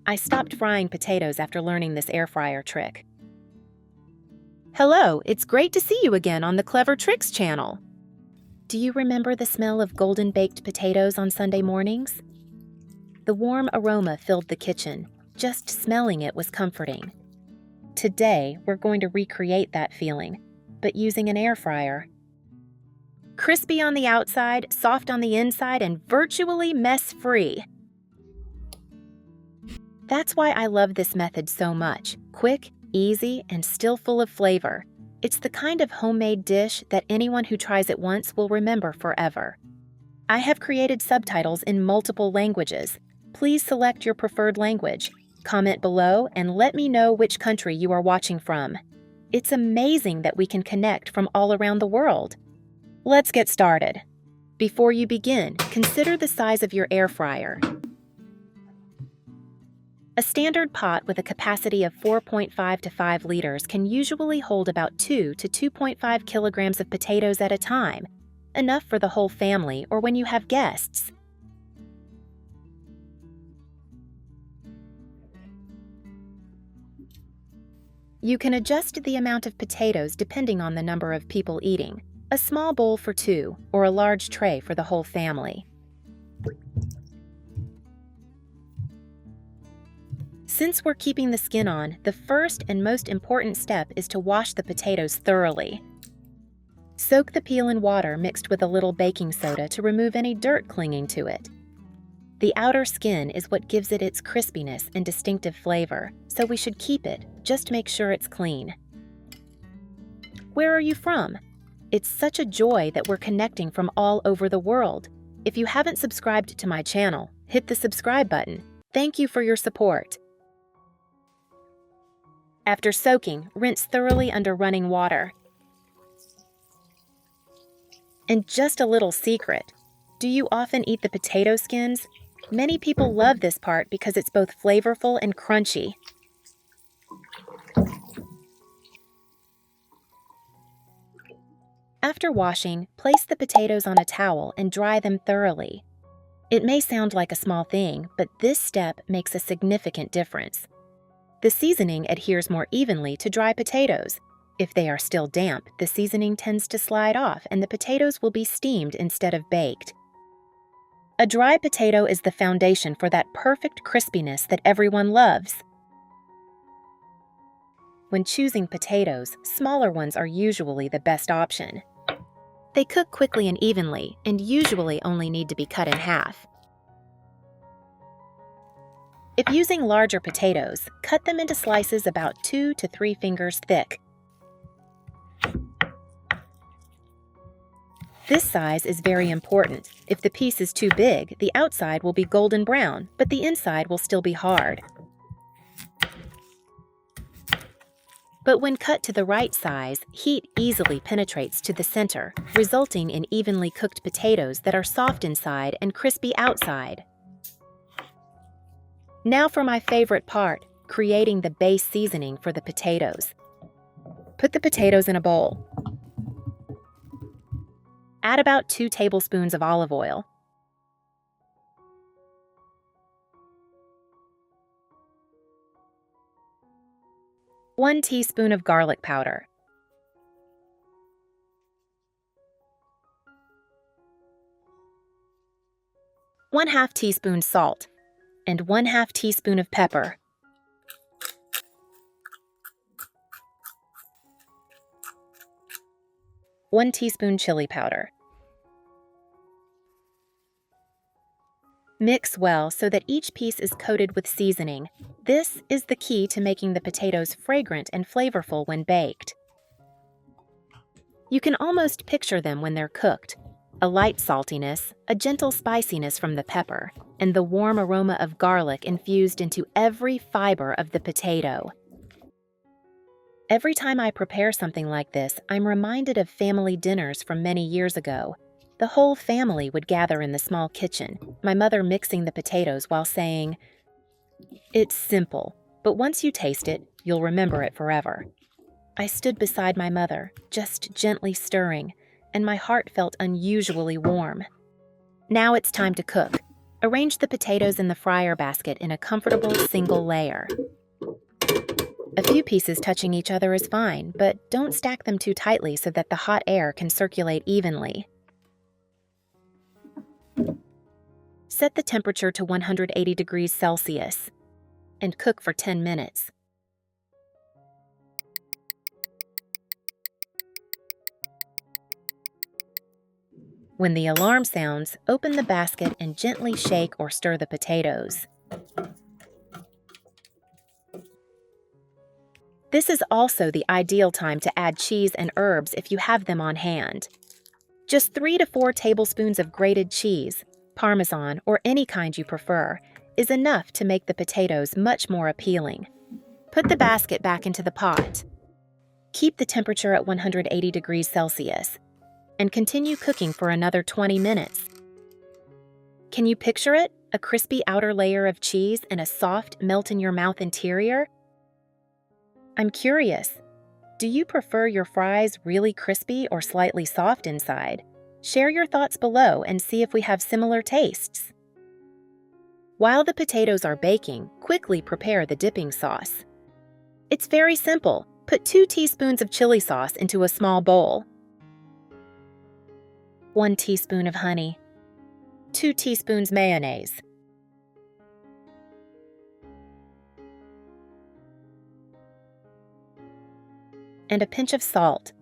I stopped frying potatoes after learning this air fryer trick. Hello, it's great to see you again on the Clever Tricks channel. Do you remember the smell of golden baked potatoes on Sunday mornings? The warm aroma filled the kitchen. Just smelling it was comforting. Today, we're going to recreate that feeling, but using an air fryer. Crispy on the outside, soft on the inside, and virtually mess-free. That's why I love this method so much. Quick, easy, and still full of flavor. It's the kind of homemade dish that anyone who tries it once will remember forever. I have created subtitles in multiple languages. Please select your preferred language. Comment below and let me know which country you are watching from. It's amazing that we can connect from all around the world. Let's get started. Before you begin, consider the size of your air fryer. A standard pot with a capacity of 4.5 to 5 liters can usually hold about 2 to 2.5 kilograms of potatoes at a time, enough for the whole family or when you have guests. You can adjust the amount of potatoes depending on the number of people eating, a small bowl for 2 or a large tray for the whole family. Since we're keeping the skin on, the first and most important step is to wash the potatoes thoroughly. Soak the peel in water mixed with a little baking soda to remove any dirt clinging to it. The outer skin is what gives it its crispiness and distinctive flavor, so we should keep it, just make sure it's clean. Where are you from? It's such a joy that we're connecting from all over the world. If you haven't subscribed to my channel, hit the subscribe button. Thank you for your support. After soaking, rinse thoroughly under running water. And just a little secret, do you often eat the potato skins? Many people love this part because it's both flavorful and crunchy. After washing, place the potatoes on a towel and dry them thoroughly. It may sound like a small thing, but this step makes a significant difference. The seasoning adheres more evenly to dry potatoes. If they are still damp, the seasoning tends to slide off and the potatoes will be steamed instead of baked. A dry potato is the foundation for that perfect crispiness that everyone loves. When choosing potatoes, smaller ones are usually the best option. They cook quickly and evenly and usually only need to be cut in half. If using larger potatoes, cut them into slices about 2 to 3 fingers thick. This size is very important. If the piece is too big, the outside will be golden brown, but the inside will still be hard. But when cut to the right size, heat easily penetrates to the center, resulting in evenly cooked potatoes that are soft inside and crispy outside. Now for my favorite part, creating the base seasoning for the potatoes. Put the potatoes in a bowl. Add about 2 tablespoons of olive oil. One teaspoon of garlic powder. One-half teaspoon salt. And 1/2 teaspoon of pepper. One teaspoon chili powder. Mix well so that each piece is coated with seasoning. This is the key to making the potatoes fragrant and flavorful when baked. You can almost picture them when they're cooked. A light saltiness, a gentle spiciness from the pepper, and the warm aroma of garlic infused into every fiber of the potato. Every time I prepare something like this, I'm reminded of family dinners from many years ago. The whole family would gather in the small kitchen, my mother mixing the potatoes while saying, "It's simple, but once you taste it, you'll remember it forever." I stood beside my mother, just gently stirring, and my heart felt unusually warm. Now it's time to cook. Arrange the potatoes in the fryer basket in a comfortable single layer. A few pieces touching each other is fine, but don't stack them too tightly so that the hot air can circulate evenly. Set the temperature to 180 degrees Celsius and cook for 10 minutes. When the alarm sounds, open the basket and gently shake or stir the potatoes. This is also the ideal time to add cheese and herbs if you have them on hand. Just 3 to 4 tablespoons of grated cheese, Parmesan or any kind you prefer, is enough to make the potatoes much more appealing. Put the basket back into the pot. Keep the temperature at 180 degrees Celsius and continue cooking for another 20 minutes. Can you picture it? A crispy outer layer of cheese and a soft, melt-in-your-mouth interior? I'm curious, do you prefer your fries really crispy or slightly soft inside? Share your thoughts below and see if we have similar tastes. While the potatoes are baking, quickly prepare the dipping sauce. It's very simple. Put 2 teaspoons of chili sauce into a small bowl. 1 teaspoon of honey. 2 teaspoons mayonnaise. And a pinch of salt.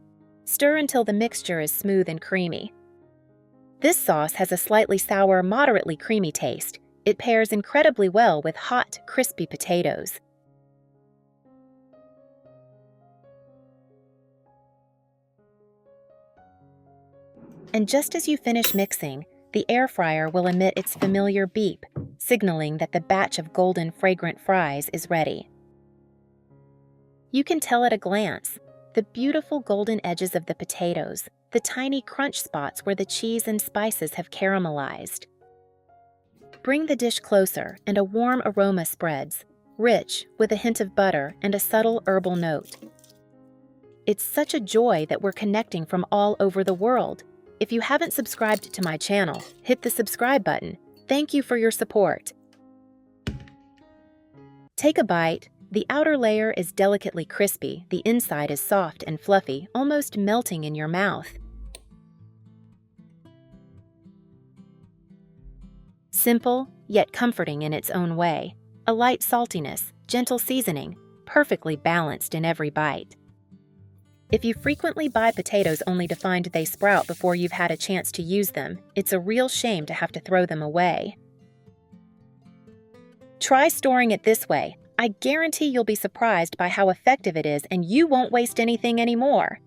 Stir until the mixture is smooth and creamy. This sauce has a slightly sour, moderately creamy taste. It pairs incredibly well with hot, crispy potatoes. And just as you finish mixing, the air fryer will emit its familiar beep, signaling that the batch of golden, fragrant fries is ready. You can tell at a glance the beautiful golden edges of the potatoes, the tiny crunch spots where the cheese and spices have caramelized. Bring the dish closer and a warm aroma spreads, rich with a hint of butter and a subtle herbal note. It's such a joy that we're connecting from all over the world. If you haven't subscribed to my channel, hit the subscribe button. Thank you for your support. Take a bite. The outer layer is delicately crispy, the inside is soft and fluffy, almost melting in your mouth. Simple, yet comforting in its own way. A light saltiness, gentle seasoning, perfectly balanced in every bite. If you frequently buy potatoes only to find they sprout before you've had a chance to use them, it's a real shame to have to throw them away. Try storing it this way. I guarantee you'll be surprised by how effective it is and you won't waste anything anymore.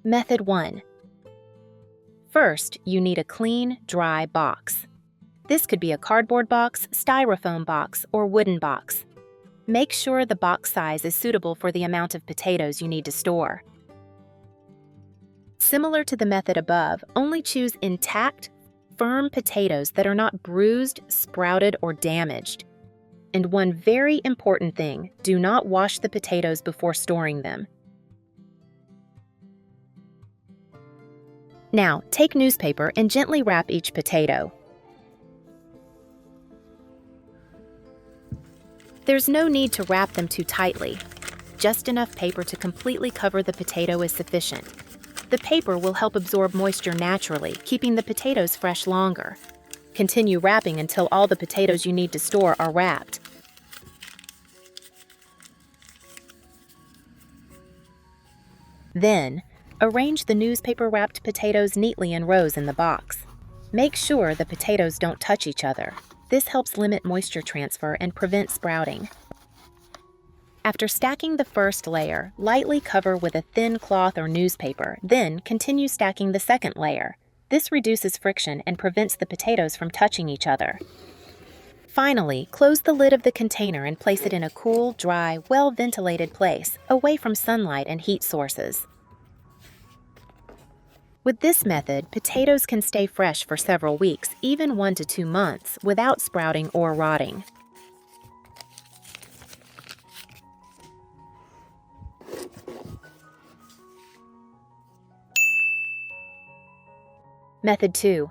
Method 1. First, you need a clean, dry box. This could be a cardboard box, styrofoam box, or wooden box. Make sure the box size is suitable for the amount of potatoes you need to store. Similar to the method above, only choose intact, firm potatoes that are not bruised, sprouted, or damaged. And one very important thing, do not wash the potatoes before storing them. Now, take newspaper and gently wrap each potato. There's no need to wrap them too tightly. Just enough paper to completely cover the potato is sufficient. The paper will help absorb moisture naturally, keeping the potatoes fresh longer. Continue wrapping until all the potatoes you need to store are wrapped. Then, arrange the newspaper-wrapped potatoes neatly in rows in the box. Make sure the potatoes don't touch each other. This helps limit moisture transfer and prevent sprouting. After stacking the first layer, lightly cover with a thin cloth or newspaper, then continue stacking the second layer. This reduces friction and prevents the potatoes from touching each other. Finally, close the lid of the container and place it in a cool, dry, well-ventilated place, away from sunlight and heat sources. With this method, potatoes can stay fresh for several weeks, even 1 to 2 months, without sprouting or rotting. Method 2.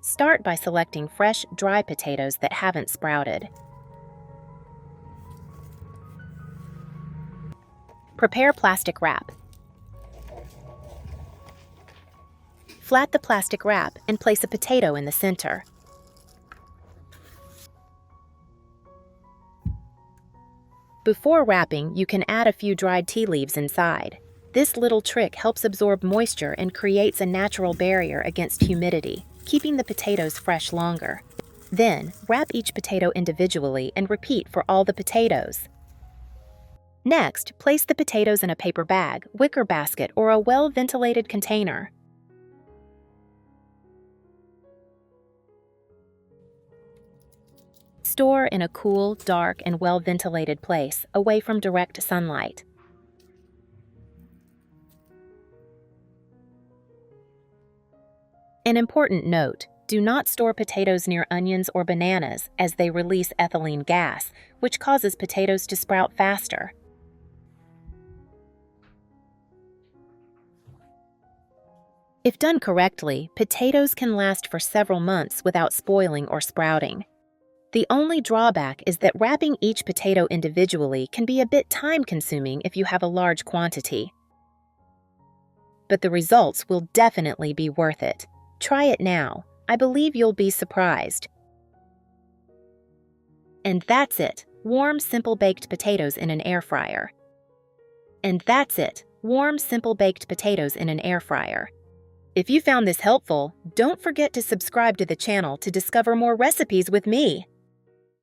Start by selecting fresh, dry potatoes that haven't sprouted. Prepare plastic wrap. Flat the plastic wrap and place a potato in the center. Before wrapping, you can add a few dried tea leaves inside. This little trick helps absorb moisture and creates a natural barrier against humidity, keeping the potatoes fresh longer. Then, wrap each potato individually and repeat for all the potatoes. Next, place the potatoes in a paper bag, wicker basket, or a well-ventilated container. Store in a cool, dark, and well-ventilated place, away from direct sunlight. An important note: do not store potatoes near onions or bananas, as they release ethylene gas, which causes potatoes to sprout faster. If done correctly, potatoes can last for several months without spoiling or sprouting. The only drawback is that wrapping each potato individually can be a bit time-consuming if you have a large quantity. But the results will definitely be worth it. Try it now. I believe you'll be surprised. And that's it. Warm, simple baked potatoes in an air fryer. And that's it. Warm, simple baked potatoes in an air fryer. If you found this helpful, don't forget to subscribe to the channel to discover more recipes with me.